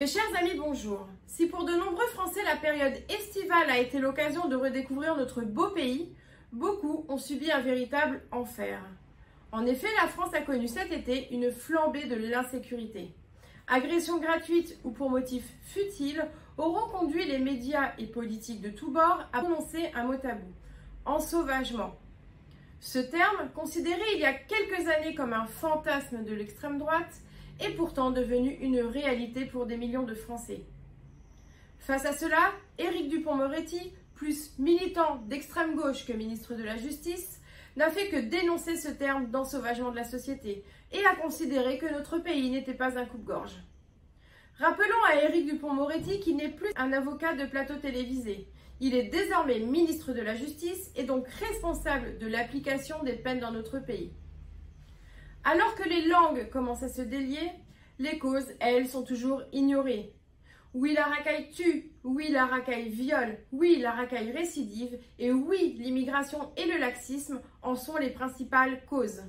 Mes chers amis, bonjour. Si pour de nombreux Français la période estivale a été l'occasion de redécouvrir notre beau pays, beaucoup ont subi un véritable enfer. En effet, la France a connu cet été une flambée de l'insécurité. Agressions gratuites ou pour motifs futiles auront conduit les médias et politiques de tous bords à prononcer un mot tabou: ensauvagement. Ce terme, considéré il y a quelques années comme un fantasme de l'extrême droite, est pourtant devenu une réalité pour des millions de Français. Face à cela, Éric Dupond-Moretti, plus militant d'extrême gauche que ministre de la Justice, n'a fait que dénoncer ce terme d'ensauvagement de la société et a considéré que notre pays n'était pas un coupe-gorge. Rappelons à Éric Dupond-Moretti qu'il n'est plus un avocat de plateau télévisé. Il est désormais ministre de la Justice et donc responsable de l'application des peines dans notre pays. Alors que les langues commencent à se délier, les causes, elles, sont toujours ignorées. Oui, la racaille tue, oui, la racaille viole, oui, la racaille récidive, et oui, l'immigration et le laxisme en sont les principales causes.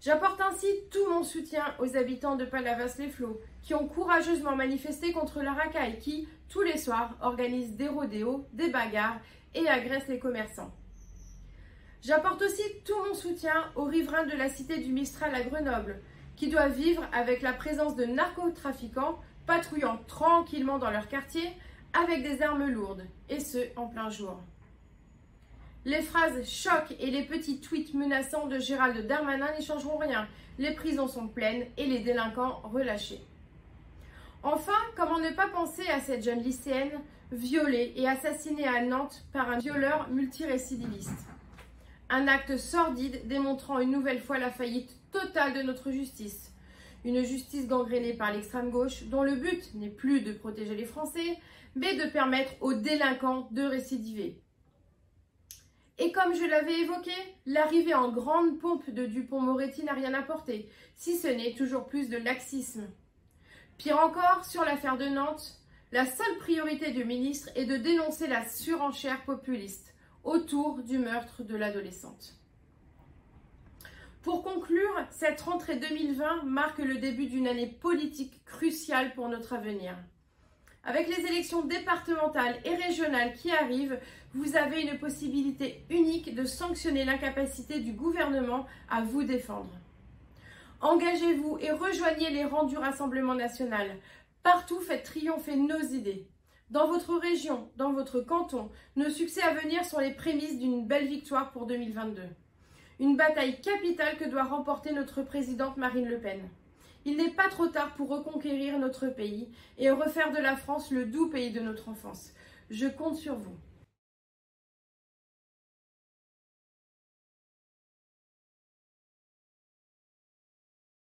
J'apporte ainsi tout mon soutien aux habitants de Palavas-les-Flots, qui ont courageusement manifesté contre la racaille qui, tous les soirs, organise des rodéos, des bagarres et agresse les commerçants. J'apporte aussi tout mon soutien aux riverains de la cité du Mistral à Grenoble, qui doivent vivre avec la présence de narcotrafiquants patrouillant tranquillement dans leur quartier avec des armes lourdes, et ce, en plein jour. Les phrases chocs et les petits tweets menaçants de Gérald Darmanin n'y changeront rien. Les prisons sont pleines et les délinquants relâchés. Enfin, comment ne pas penser à cette jeune lycéenne violée et assassinée à Nantes par un violeur multirécidiviste. Un acte sordide démontrant une nouvelle fois la faillite totale de notre justice. Une justice gangrénée par l'extrême gauche dont le but n'est plus de protéger les Français, mais de permettre aux délinquants de récidiver. Et comme je l'avais évoqué, l'arrivée en grande pompe de Dupond-Moretti n'a rien apporté, si ce n'est toujours plus de laxisme. Pire encore, sur l'affaire de Nantes, la seule priorité du ministre est de dénoncer la surenchère populiste autour du meurtre de l'adolescente. Pour conclure, cette rentrée 2020 marque le début d'une année politique cruciale pour notre avenir. Avec les élections départementales et régionales qui arrivent, vous avez une possibilité unique de sanctionner l'incapacité du gouvernement à vous défendre. Engagez-vous et rejoignez les rangs du Rassemblement national. Partout, faites triompher nos idées. Dans votre région, dans votre canton, nos succès à venir sont les prémices d'une belle victoire pour 2022. Une bataille capitale que doit remporter notre présidente Marine Le Pen. Il n'est pas trop tard pour reconquérir notre pays et refaire de la France le doux pays de notre enfance. Je compte sur vous.